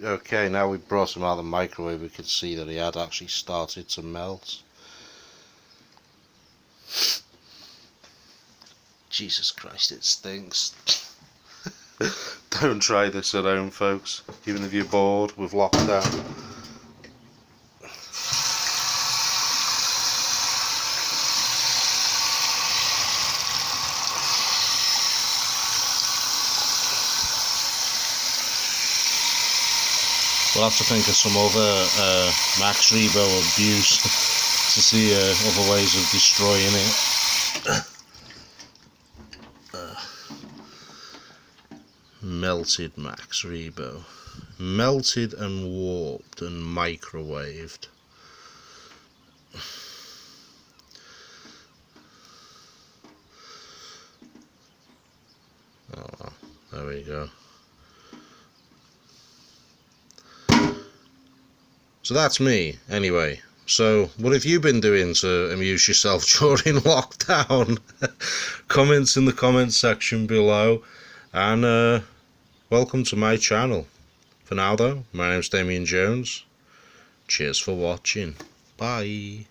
Okay, now we brought him out of the microwave, we could see that he had actually started to melt. Jesus Christ, it stinks. Don't try this at home, folks, even if you're bored with lockdown. We'll have to think of some other Max Rebo abuse to see other ways of destroying it. Melted Max Rebo. Melted and warped and microwaved. Oh well, there we go. So that's me, anyway. So, what have you been doing to amuse yourself during lockdown? Comments in the comments section below. And welcome to my channel. For now though, my name's Damien Jones. Cheers for watching. Bye.